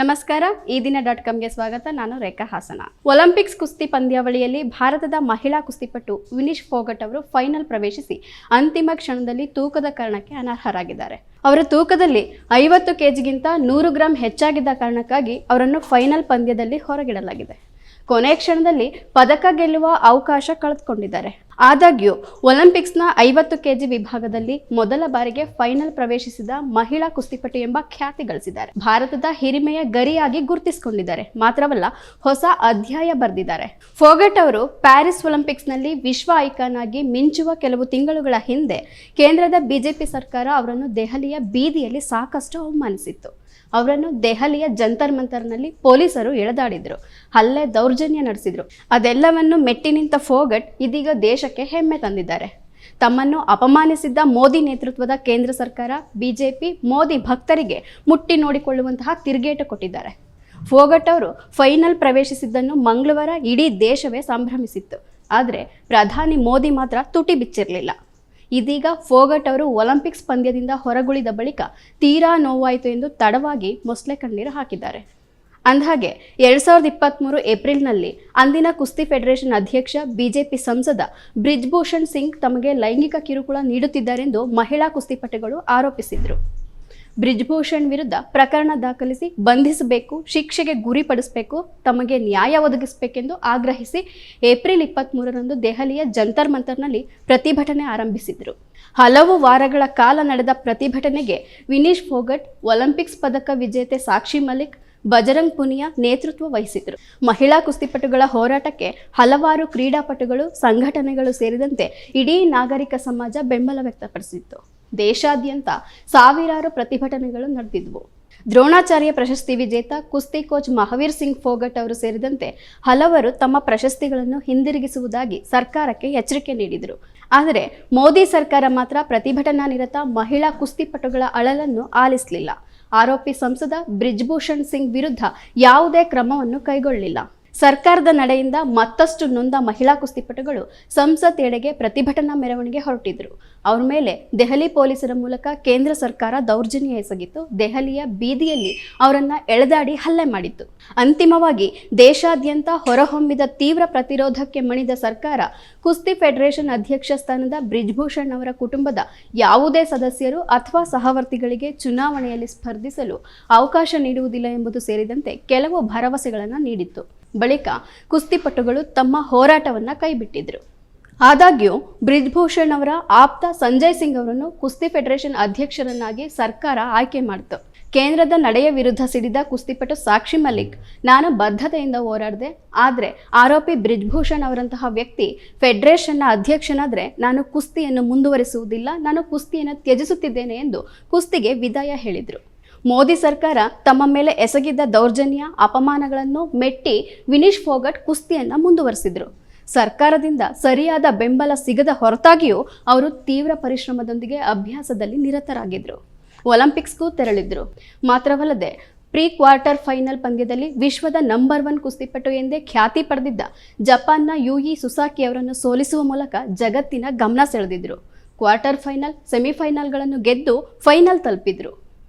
ನಮಸ್ಕಾರ ಈ ದಿನ.comಗೆ ಸ್ವಾಗತ. ನಾನು ರೇಖಾ ಹಾಸನ. ಒಲಿಂಪಿಕ್ಸ್ ಕುಸ್ತಿ ಪಂದ್ಯಾವಳಿಯಲ್ಲಿ ಭಾರತದ ಮಹಿಳಾ ಕುಸ್ತಿಪಟು ವಿನಿಶ್ ಫೋಗಟ್ ಅವರು ಫೈನಲ್ ಪ್ರವೇಶಿಸಿ ಅಂತಿಮ ಕ್ಷಣದಲ್ಲಿ ತೂಕದ ಕಾರಣಕ್ಕೆ ಅನರ್ಹರಾಗಿದ್ದಾರೆ. ಅವರ ತೂಕದಲ್ಲಿ 50 kgಗಿಂತ 100 ಗ್ರಾಂ ಹೆಚ್ಚಾಗಿದ್ದ ಕಾರಣಕ್ಕಾಗಿ ಅವರನ್ನು ಫೈನಲ್ ಪಂದ್ಯದಲ್ಲಿ ಹೊರಗಿಡಲಾಗಿದೆ. ಕೊನೆ ಕ್ಷಣದಲ್ಲಿ ಪದಕ ಗೆಲ್ಲುವ ಅವಕಾಶ ಕಳೆದುಕೊಂಡಿದ್ದಾರೆ. ಆದಾಗ್ಯೂ ಒಲಿಂಪಿಕ್ಸ್ನ 50 kg ವಿಭಾಗದಲ್ಲಿ ಮೊದಲ ಬಾರಿಗೆ ಫೈನಲ್ ಪ್ರವೇಶಿಸಿದ ಮಹಿಳಾ ಕುಸ್ತಿಪಟು ಎಂಬ ಖ್ಯಾತಿ ಗಳಿಸಿದ್ದಾರೆ. ಭಾರತದ ಹಿರಿಮೆಯ ಗರಿಯಾಗಿ ಗುರುತಿಸಿಕೊಂಡಿದ್ದಾರೆ. ಮಾತ್ರವಲ್ಲ, ಹೊಸ ಅಧ್ಯಾಯ ಬರೆದಿದ್ದಾರೆ. ಫೋಗಟ್ ಅವರು ಪ್ಯಾರಿಸ್ ಒಲಿಂಪಿಕ್ಸ್ನಲ್ಲಿ ವಿಶ್ವ ಐಕಾನ್ ಆಗಿ ಮಿಂಚುವ ಕೆಲವು ತಿಂಗಳುಗಳ ಹಿಂದೆ ಕೇಂದ್ರದ ಬಿಜೆಪಿ ಸರ್ಕಾರ ಅವರನ್ನು ದೆಹಲಿಯ ಬೀದಿಯಲ್ಲಿ ಸಾಕಷ್ಟು ಅವಮಾನಿಸಿತ್ತು. ಅವರನ್ನು ದೆಹಲಿಯ ಜಂತರ್ ಮಂತರ್ನಲ್ಲಿ ಪೊಲೀಸರು ಎಳೆದಾಡಿದ್ರು, ಹಲ್ಲೆ ದೌರ್ಜನ್ಯ ನಡೆಸಿದ್ರು. ಅದೆಲ್ಲವನ್ನು ಮೆಟ್ಟಿ ನಿಂತ ಫೋಗಟ್ ಇದೀಗ ದೇಶಕ್ಕೆ ಹೆಮ್ಮೆ ತಂದಿದ್ದಾರೆ. ತಮ್ಮನ್ನು ಅಪಮಾನಿಸಿದ್ದ ಮೋದಿ ನೇತೃತ್ವದ ಕೇಂದ್ರ ಸರ್ಕಾರ ಬಿಜೆಪಿ ಮೋದಿ ಭಕ್ತರಿಗೆ ಮುಟ್ಟಿ ನೋಡಿಕೊಳ್ಳುವಂತಹ ತಿರುಗೇಟು ಕೊಟ್ಟಿದ್ದಾರೆ. ಫೋಗಟ್ ಅವರು ಫೈನಲ್ ಪ್ರವೇಶಿಸಿದ್ದನ್ನು ಮಂಗಳವಾರ ಇಡೀ ದೇಶವೇ ಸಂಭ್ರಮಿಸಿತ್ತು. ಆದರೆ ಪ್ರಧಾನಿ ಮೋದಿ ಮಾತ್ರ ತುಟಿ ಬಿಚ್ಚಿರಲಿಲ್ಲ. ಇದೀಗ ಫೋಗಟ್ ಅವರು ಒಲಿಂಪಿಕ್ಸ್ ಪಂದ್ಯದಿಂದ ಹೊರಗುಳಿದ ಬಳಿಕ ತೀರಾ ನೋವಾಯಿತು ಎಂದು ತಡವಾಗಿ ಮೊಸಳೆ ಕಣ್ಣೀರು ಹಾಕಿದ್ದಾರೆ. ಅಂದಹಾಗೆ 2023 ಏಪ್ರಿಲ್ನಲ್ಲಿ ಅಂದಿನ ಕುಸ್ತಿ ಫೆಡರೇಷನ್ ಅಧ್ಯಕ್ಷ ಬಿಜೆಪಿ ಸಂಸದ ಬ್ರಿಜ್ಭೂಷಣ್ ಸಿಂಗ್ ತಮಗೆ ಲೈಂಗಿಕ ಕಿರುಕುಳ ನೀಡುತ್ತಿದ್ದಾರೆಂದು ಮಹಿಳಾ ಕುಸ್ತಿಪಟುಗಳು ಆರೋಪಿಸಿದರು. ಬ್ರಿಜ್ಭೂಷಣ್ ವಿರುದ್ಧ ಪ್ರಕರಣ ದಾಖಲಿಸಿ ಬಂಧಿಸಬೇಕು, ಶಿಕ್ಷೆಗೆ ಗುರಿಪಡಿಸಬೇಕು, ತಮಗೆ ನ್ಯಾಯ ಒದಗಿಸಬೇಕೆಂದು ಆಗ್ರಹಿಸಿ ಏಪ್ರಿಲ್ 23ರಂದು ದೆಹಲಿಯ ಜಂತರ್ ಮಂತರ್ನಲ್ಲಿ ಪ್ರತಿಭಟನೆ ಆರಂಭಿಸಿದರು. ಹಲವು ವಾರಗಳ ಕಾಲ ನಡೆದ ಪ್ರತಿಭಟನೆಗೆ ವಿನಿಶ್ ಫೋಗಟ್, ಒಲಿಂಪಿಕ್ಸ್ ಪದಕ ವಿಜೇತೆ ಸಾಕ್ಷಿ ಮಲಿಕ್, ಬಜರಂಗ್ ಪುನಿಯಾ ನೇತೃತ್ವ ವಹಿಸಿದರು. ಮಹಿಳಾ ಕುಸ್ತಿಪಟುಗಳ ಹೋರಾಟಕ್ಕೆ ಹಲವಾರು ಕ್ರೀಡಾಪಟುಗಳು, ಸಂಘಟನೆಗಳು ಸೇರಿದಂತೆ ಇಡೀ ನಾಗರಿಕ ಸಮಾಜ ಬೆಂಬಲ ವ್ಯಕ್ತಪಡಿಸಿತ್ತು. ದೇಶಾದ್ಯಂತ ಸಾವಿರಾರು ಪ್ರತಿಭಟನೆಗಳು ನಡೆದಿದ್ವು. ದ್ರೋಣಾಚಾರ್ಯ ಪ್ರಶಸ್ತಿ ವಿಜೇತ ಕುಸ್ತಿ ಕೋಚ್ ಮಹಾವೀರ್ ಸಿಂಗ್ ಫೋಗಟ್ ಅವರು ಸೇರಿದಂತೆ ಹಲವರು ತಮ್ಮ ಪ್ರಶಸ್ತಿಗಳನ್ನು ಹಿಂದಿರುಗಿಸುವುದಾಗಿ ಸರ್ಕಾರಕ್ಕೆ ಎಚ್ಚರಿಕೆ ನೀಡಿದರು. ಆದರೆ ಮೋದಿ ಸರ್ಕಾರ ಮಾತ್ರ ಪ್ರತಿಭಟನಾ ನಿರತ ಮಹಿಳಾ ಕುಸ್ತಿಪಟುಗಳ ಅಳಲನ್ನು ಆಲಿಸಲಿಲ್ಲ. ಆರೋಪಿ ಸಂಸದ ಬ್ರಿಜ್ಭೂಷಣ್ ಸಿಂಗ್ ವಿರುದ್ಧ ಯಾವುದೇ ಕ್ರಮವನ್ನು ಕೈಗೊಳ್ಳಲಿಲ್ಲ. ಸರ್ಕಾರದ ನಡೆಯಿಂದ ಮತ್ತಷ್ಟು ನೊಂದ ಮಹಿಳಾ ಕುಸ್ತಿಪಟುಗಳು ಸಂಸತ್ ಎಡೆಗೆ ಪ್ರತಿಭಟನಾ ಮೆರವಣಿಗೆ ಹೊರಟಿದ್ರು. ಅವ್ರ ಮೇಲೆ ದೆಹಲಿ ಪೊಲೀಸರ ಮೂಲಕ ಕೇಂದ್ರ ಸರ್ಕಾರ ದೌರ್ಜನ್ಯ ಎಸಗಿತ್ತು. ದೆಹಲಿಯ ಬೀದಿಯಲ್ಲಿ ಅವರನ್ನ ಎಳೆದಾಡಿ ಹಲ್ಲೆ ಮಾಡಿತ್ತು. ಅಂತಿಮವಾಗಿ ದೇಶಾದ್ಯಂತ ಹೊರಹೊಮ್ಮಿದ ತೀವ್ರ ಪ್ರತಿರೋಧಕ್ಕೆ ಮಣಿದ ಸರ್ಕಾರ ಕುಸ್ತಿ ಫೆಡರೇಷನ್ ಅಧ್ಯಕ್ಷ ಸ್ಥಾನದ ಬ್ರಿಜ್ಭೂಷಣ್ ಅವರ ಕುಟುಂಬದ ಯಾವುದೇ ಸದಸ್ಯರು ಅಥವಾ ಸಹವರ್ತಿಗಳಿಗೆ ಚುನಾವಣೆಯಲ್ಲಿ ಸ್ಪರ್ಧಿಸಲು ಅವಕಾಶ ನೀಡುವುದಿಲ್ಲ ಎಂಬುದು ಸೇರಿದಂತೆ ಕೆಲವು ಭರವಸೆಗಳನ್ನು ನೀಡಿತ್ತು. ಬಳಿಕ ಕುಸ್ತಿಪಟುಗಳು ತಮ್ಮ ಹೋರಾಟವನ್ನ ಕೈಬಿಟ್ಟಿದ್ರು. ಆದಾಗ್ಯೂ ಬ್ರಿಜ್ಭೂಷಣ್ ಅವರ ಆಪ್ತ ಸಂಜಯ್ ಸಿಂಗ್ ಅವರನ್ನು ಕುಸ್ತಿ ಫೆಡರೇಷನ್ ಅಧ್ಯಕ್ಷರನ್ನಾಗಿ ಸರ್ಕಾರ ಆಯ್ಕೆ ಮಾಡಿತು. ಕೇಂದ್ರದ ನಡೆಯ ವಿರುದ್ಧ ಸಿಡಿದ ಕುಸ್ತಿಪಟು ಸಾಕ್ಷಿ ಮಲಿಕ್, ನಾನು ಬದ್ಧತೆಯಿಂದ ಹೋರಾಡಿದೆ, ಆದರೆ ಆರೋಪಿ ಬ್ರಿಜ್ಭೂಷಣ್ ಅವರಂತಹ ವ್ಯಕ್ತಿ ಫೆಡರೇಷನ್ನ ಅಧ್ಯಕ್ಷನಾದರೆ ನಾನು ಕುಸ್ತಿಯನ್ನು ಮುಂದುವರಿಸುವುದಿಲ್ಲ, ನಾನು ಕುಸ್ತಿಯನ್ನು ತ್ಯಜಿಸುತ್ತಿದ್ದೇನೆ ಎಂದು ಕುಸ್ತಿಗೆ ವಿದಾಯ ಹೇಳಿದರು. ಮೋದಿ ಸರ್ಕಾರ ತಮ್ಮ ಮೇಲೆ ಎಸಗಿದ್ದ ದೌರ್ಜನ್ಯ, ಅಪಮಾನಗಳನ್ನು ಮೆಟ್ಟಿ ವಿನಿಶ್ ಫೋಗಟ್ ಕುಸ್ತಿಯನ್ನು ಮುಂದುವರಿಸಿದ್ರು. ಸರ್ಕಾರದಿಂದ ಸರಿಯಾದ ಬೆಂಬಲ ಸಿಗದ ಹೊರತಾಗಿಯೂ ಅವರು ತೀವ್ರ ಪರಿಶ್ರಮದೊಂದಿಗೆ ಅಭ್ಯಾಸದಲ್ಲಿ ನಿರತರಾಗಿದ್ದರು. ಒಲಿಂಪಿಕ್ಸ್ಗೂ ತೆರಳಿದ್ರು. ಮಾತ್ರವಲ್ಲದೆ ಪ್ರೀ ಕ್ವಾರ್ಟರ್ ಫೈನಲ್ ಪಂದ್ಯದಲ್ಲಿ ವಿಶ್ವದ ನಂಬರ್ 1 ಕುಸ್ತಿಪಟು ಎಂದೇ ಖ್ಯಾತಿ ಪಡೆದಿದ್ದ ಜಪಾನ್ನ ಯೂಯಿ ಸುಸಾಕಿ ಅವರನ್ನು ಸೋಲಿಸುವ ಮೂಲಕ ಜಗತ್ತಿನ ಗಮನ ಸೆಳೆದಿದ್ರು. ಕ್ವಾರ್ಟರ್ ಫೈನಲ್, ಸೆಮಿಫೈನಲ್ಗಳನ್ನು ಗೆದ್ದು ಫೈನಲ್ ತಲುಪಿದ್ರು.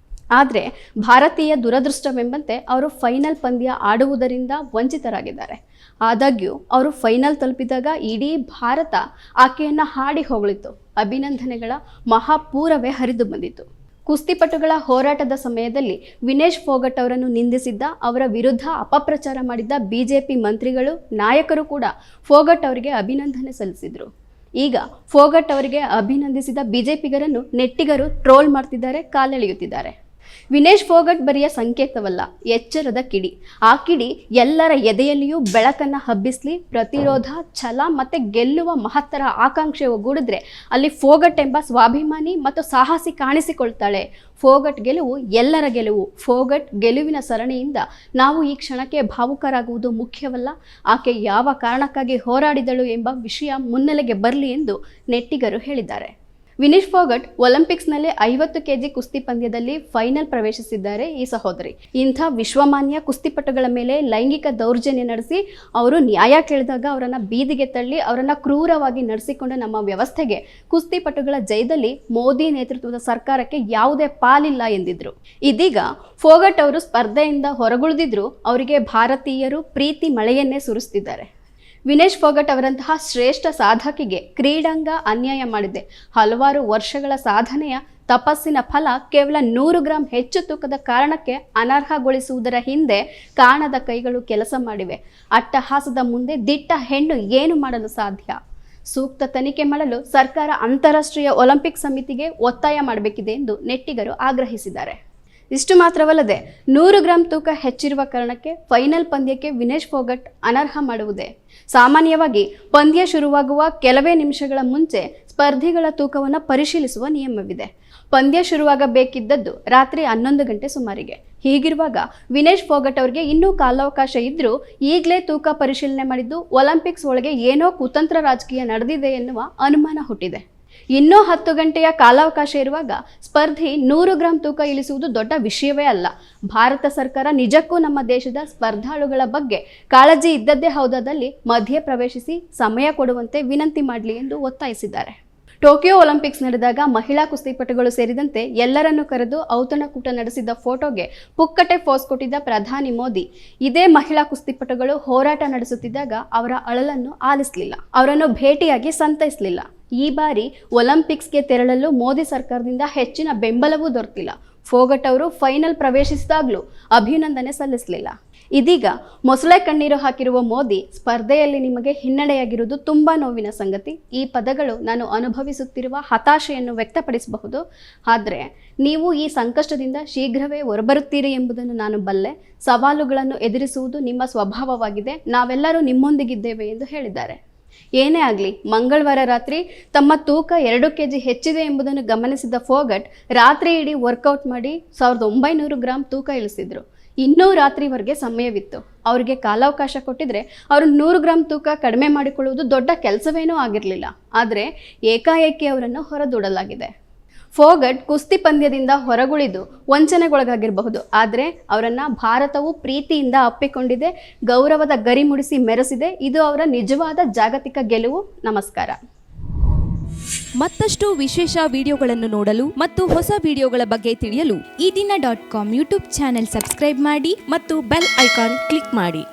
ಆದರೆ ಭಾರತೀಯ ದುರದೃಷ್ಟವೆಂಬಂತೆ ಅವರು ಫೈನಲ್ ಪಂದ್ಯ ಆಡುವುದರಿಂದ ವಂಚಿತರಾಗಿದ್ದಾರೆ. ಆದಾಗ್ಯೂ ಅವರು ಫೈನಲ್ ತಲುಪಿದಾಗ ಇಡೀ ಭಾರತ ಆಕೆಯನ್ನು ಹಾಡಿ ಹೊಗಳಿತು. ಅಭಿನಂದನೆಗಳ ಮಹಾಪೂರವೇ ಹರಿದು ಬಂದಿತು. ಕುಸ್ತಿಪಟುಗಳ ಹೋರಾಟದ ಸಮಯದಲ್ಲಿ ವಿನಿಶ್ ಫೋಗಟ್ ಅವರನ್ನು ನಿಂದಿಸಿದ್ದ, ಅವರ ವಿರುದ್ಧ ಅಪಪ್ರಚಾರ ಮಾಡಿದ್ದ ಬಿಜೆಪಿ ಮಂತ್ರಿಗಳು, ನಾಯಕರು ಕೂಡ ಫೋಗಟ್ ಅವರಿಗೆ ಅಭಿನಂದನೆ ಸಲ್ಲಿಸಿದರು. ಈಗ ಫೋಗಟ್ ಅವರಿಗೆ ಅಭಿನಂದಿಸಿದ ಬಿಜೆಪಿಗರನ್ನು ನೆಟ್ಟಿಗರು ಟ್ರೋಲ್ ಮಾಡ್ತಿದ್ದಾರೆ, ಕಾಲೆಳೆಯುತ್ತಿದ್ದಾರೆ. ವಿನಿಶ್ ಫೋಗಟ್ ಬರಿಯ ಸಂಕೇತವಲ್ಲ, ಎಚ್ಚರದ ಕಿಡಿ. ಆ ಕಿಡಿ ಎಲ್ಲರ ಎದೆಯಲ್ಲಿಯೂ ಬೆಳಕನ್ನು ಹಬ್ಬಿಸಲಿ. ಪ್ರತಿರೋಧ, ಛಲ ಮತ್ತು ಗೆಲ್ಲುವ ಮಹತ್ತರ ಆಕಾಂಕ್ಷೆ ಒಗ್ಗೂಡಿದ್ರೆ ಅಲ್ಲಿ ಫೋಗಟ್ ಎಂಬ ಸ್ವಾಭಿಮಾನಿ ಮತ್ತು ಸಾಹಸಿ ಕಾಣಿಸಿಕೊಳ್ತಾಳೆ. ಫೋಗಟ್ ಗೆಲುವು ಎಲ್ಲರ ಗೆಲುವು. ಫೋಗಟ್ ಗೆಲುವಿನ ಸರಣಿಯಿಂದ ನಾವು ಈ ಕ್ಷಣಕ್ಕೆ ಭಾವುಕರಾಗುವುದು ಮುಖ್ಯವಲ್ಲ, ಆಕೆ ಯಾವ ಕಾರಣಕ್ಕಾಗಿ ಹೋರಾಡಿದಳು ಎಂಬ ವಿಷಯ ಮುನ್ನೆಲೆಗೆ ಬರಲಿ ಎಂದು ನೆಟ್ಟಿಗರು ಹೇಳಿದ್ದಾರೆ. ವಿನಿಶ್ ಫೋಗಟ್ ಒಲಿಂಪಿಕ್ಸ್ನಲ್ಲಿ 50 kg ಕುಸ್ತಿ ಪಂದ್ಯದಲ್ಲಿ ಫೈನಲ್ ಪ್ರವೇಶಿಸಿದ್ದಾರೆ ಈ ಸಹೋದರಿ. ಇಂಥ ವಿಶ್ವಮಾನ್ಯ ಕುಸ್ತಿಪಟುಗಳ ಮೇಲೆ ಲೈಂಗಿಕ ದೌರ್ಜನ್ಯ ನಡೆಸಿ ಅವರು ನ್ಯಾಯ ಕೇಳಿದಾಗ ಅವರನ್ನು ಬೀದಿಗೆ ತಳ್ಳಿ ಅವರನ್ನು ಕ್ರೂರವಾಗಿ ನಡೆಸಿಕೊಂಡ ನಮ್ಮ ವ್ಯವಸ್ಥೆಗೆ ಕುಸ್ತಿಪಟುಗಳ ಜಯದಲ್ಲಿ ಮೋದಿ ನೇತೃತ್ವದ ಸರ್ಕಾರಕ್ಕೆ ಯಾವುದೇ ಪಾಲಿಲ್ಲ ಎಂದಿದ್ರು. ಇದೀಗ ಫೋಗಟ್ ಅವರು ಸ್ಪರ್ಧೆಯಿಂದ ಹೊರಗುಳಿದಿದ್ರು ಅವರಿಗೆ ಭಾರತೀಯರು ಪ್ರೀತಿ ಮಳೆಯನ್ನೇ ಸುರಿಸ್ತಿದ್ದಾರೆ. ವಿನೇಶ್ ಫೋಗಟ್ ಅವರಂತಹ ಶ್ರೇಷ್ಠ ಸಾಧಕಿಗೆ ಕ್ರೀಡಾಂಗ ಅನ್ಯಾಯ ಮಾಡಿದೆ. ಹಲವಾರು ವರ್ಷಗಳ ಸಾಧನೆಯ ತಪಸ್ಸಿನ ಫಲ ಕೇವಲ 100 ಗ್ರಾಂ ಹೆಚ್ಚು ತೂಕದ ಕಾರಣಕ್ಕೆ ಅನರ್ಹಗೊಳಿಸುವುದರ ಹಿಂದೆ ಕಾಣದ ಕೈಗಳು ಕೆಲಸ ಮಾಡಿವೆ. ಅಟ್ಟಹಾಸದ ಮುಂದೆ ದಿಟ್ಟ ಹೆಣ್ಣು ಏನು ಮಾಡಲು ಸಾಧ್ಯ? ಸೂಕ್ತ ತನಿಖೆ ಮಾಡಲು ಸರ್ಕಾರ ಅಂತಾರಾಷ್ಟ್ರೀಯ ಒಲಿಂಪಿಕ್ ಸಮಿತಿಗೆ ಒತ್ತಾಯ ಮಾಡಬೇಕಿದೆ ಎಂದು ನೆಟ್ಟಿಗರು ಆಗ್ರಹಿಸಿದ್ದಾರೆ. ಇಷ್ಟು ಮಾತ್ರವಲ್ಲದೆ 100 ಗ್ರಾಂ ತೂಕ ಹೆಚ್ಚಿರುವ ಕಾರಣಕ್ಕೆ ಫೈನಲ್ ಪಂದ್ಯಕ್ಕೆ ವಿನೇಶ್ ಫೋಗಟ್ ಅನರ್ಹ ಮಾಡುವುದೇ? ಸಾಮಾನ್ಯವಾಗಿ ಪಂದ್ಯ ಶುರುವಾಗುವ ಕೆಲವೇ ನಿಮಿಷಗಳ ಮುಂಚೆ ಸ್ಪರ್ಧಿಗಳ ತೂಕವನ್ನು ಪರಿಶೀಲಿಸುವ ನಿಯಮವಿದೆ. ಪಂದ್ಯ ಶುರುವಾಗಬೇಕಿದ್ದದ್ದು ರಾತ್ರಿ 11 ಗಂಟೆ ಸುಮಾರಿಗೆ. ಹೀಗಿರುವಾಗ ವಿನೇಶ್ ಫೋಗಟ್ ಅವರಿಗೆ ಇನ್ನೂ ಕಾಲಾವಕಾಶ ಇದ್ರೂ ಈಗಲೇ ತೂಕ ಪರಿಶೀಲನೆ ಮಾಡಿದ್ದು ಒಲಿಂಪಿಕ್ಸ್ ಒಳಗೆ ಏನೋ ಕುತಂತ್ರ ರಾಜಕೀಯ ನಡೆದಿದೆ ಎನ್ನುವ ಅನುಮಾನ ಹುಟ್ಟಿದೆ. ಇನ್ನೂ 10 ಗಂಟೆಯ ಕಾಲಾವಕಾಶ ಇರುವಾಗ ಸ್ಪರ್ಧಿ 100 ಗ್ರಾಂ ತೂಕ ಇಳಿಸುವುದು ದೊಡ್ಡ ವಿಷಯವೇ ಅಲ್ಲ. ಭಾರತ ಸರ್ಕಾರ ನಿಜಕ್ಕೂ ನಮ್ಮ ದೇಶದ ಸ್ಪರ್ಧಾಳುಗಳ ಬಗ್ಗೆ ಕಾಳಜಿ ಇದ್ದದ್ದೇ ಹೌದಾದಲ್ಲಿ ಮಧ್ಯೆ ಪ್ರವೇಶಿಸಿ ಸಮಯ ಕೊಡುವಂತೆ ವಿನಂತಿ ಮಾಡಲಿ ಎಂದು ಒತ್ತಾಯಿಸಿದ್ದಾರೆ. ಟೋಕಿಯೋ ಒಲಿಂಪಿಕ್ಸ್ ನಡೆದಾಗ ಮಹಿಳಾ ಕುಸ್ತಿಪಟುಗಳು ಸೇರಿದಂತೆ ಎಲ್ಲರನ್ನೂ ಕರೆದು ಔತಣಕೂಟ ನಡೆಸಿದ್ದ ಫೋಟೋಗೆ ಪುಕ್ಕಟೆ ಪೋಸ್ ಕೊಟ್ಟಿದ್ದ ಪ್ರಧಾನಿ ಮೋದಿ ಇದೇ ಮಹಿಳಾ ಕುಸ್ತಿಪಟುಗಳು ಹೋರಾಟ ನಡೆಸುತ್ತಿದ್ದಾಗ ಅವರ ಅಳಲನ್ನು ಆಲಿಸಲಿಲ್ಲ, ಅವರನ್ನು ಭೇಟಿಯಾಗಿ ಸಂತೈಸಲಿಲ್ಲ. ಈ ಬಾರಿ ಒಲಿಂಪಿಕ್ಸ್ಗೆ ತೆರಳಲು ಮೋದಿ ಸರ್ಕಾರದಿಂದ ಹೆಚ್ಚಿನ ಬೆಂಬಲವೂ ದೊರೆತಿಲ್ಲ. ಫೋಗಟ್ ಅವರು ಫೈನಲ್ ಪ್ರವೇಶಿಸಿದಾಗಲೂ ಅಭಿನಂದನೆ ಸಲ್ಲಿಸಲಿಲ್ಲ. ಇದೀಗ ಮೊಸಳೆ ಕಣ್ಣೀರು ಹಾಕಿರುವ ಮೋದಿ ಸ್ಪರ್ಧೆಯಲ್ಲಿ ನಿಮಗೆ ಹಿನ್ನಡೆಯಾಗಿರುವುದು ತುಂಬ ನೋವಿನ ಸಂಗತಿ. ಈ ಪದಗಳು ನಾನು ಅನುಭವಿಸುತ್ತಿರುವ ಹತಾಶೆಯನ್ನು ವ್ಯಕ್ತಪಡಿಸಬಹುದು. ಆದರೆ ನೀವು ಈ ಸಂಕಷ್ಟದಿಂದ ಶೀಘ್ರವೇ ಹೊರಬರುತ್ತೀರಿ ಎಂಬುದನ್ನು ನಾನು ಬಲ್ಲೆ. ಸವಾಲುಗಳನ್ನು ಎದುರಿಸುವುದು ನಿಮ್ಮ ಸ್ವಭಾವವಾಗಿದೆ. ನಾವೆಲ್ಲರೂ ನಿಮ್ಮೊಂದಿಗಿದ್ದೇವೆ ಎಂದು ಹೇಳಿದ್ದಾರೆ. ಏನೇ ಆಗಲಿ, ಮಂಗಳವಾರ ರಾತ್ರಿ ತಮ್ಮ ತೂಕ 2 kg ಹೆಚ್ಚಿದೆ ಎಂಬುದನ್ನು ಗಮನಿಸಿದ ಫೋಗಟ್ ರಾತ್ರಿ ಇಡೀ ವರ್ಕೌಟ್ ಮಾಡಿ 1900 ಗ್ರಾಂ ತೂಕ ಇಳಿಸಿದ್ರು. ಇನ್ನೂ ರಾತ್ರಿವರೆಗೆ ಸಮಯವಿತ್ತು. ಅವರಿಗೆ ಕಾಲಾವಕಾಶ ಕೊಟ್ಟಿದ್ರೆ ಅವರು 100 ಗ್ರಾಂ ತೂಕ ಕಡಿಮೆ ಮಾಡಿಕೊಳ್ಳುವುದು ದೊಡ್ಡ ಕೆಲಸವೇನೂ ಆಗಿರಲಿಲ್ಲ. ಆದರೆ ಏಕಾಏಕಿ ಅವರನ್ನು ಹೊರದೂಡಲಾಗಿದೆ. ಫೋಗಟ್ ಕುಸ್ತಿ ಪಂದ್ಯದಿಂದ ಹೊರಗುಳಿದು ವಂಚನೆಗೊಳಗಾಗಿರಬಹುದು. ಆದರೆ ಅವರನ್ನು ಭಾರತವು ಪ್ರೀತಿಯಿಂದ ಅಪ್ಪಿಕೊಂಡಿದೆ, ಗೌರವದ ಗರಿ ಮುಡಿಸಿ ಮೆರೆಸಿದೆ. ಇದು ಅವರ ನಿಜವಾದ ಜಾಗತಿಕ ಗೆಲುವು. ನಮಸ್ಕಾರ. ಮತ್ತಷ್ಟು ವಿಶೇಷ ವಿಡಿಯೋಗಳನ್ನು ನೋಡಲು ಮತ್ತು ಹೊಸ ವಿಡಿಯೋಗಳ ಬಗ್ಗೆ ತಿಳಿಯಲು ಈ ದಿನ .com ಯೂಟ್ಯೂಬ್ ಚಾನೆಲ್ ಸಬ್ಸ್ಕ್ರೈಬ್ ಮಾಡಿ ಮತ್ತು ಬೆಲ್ ಐಕಾನ್ ಕ್ಲಿಕ್ ಮಾಡಿ.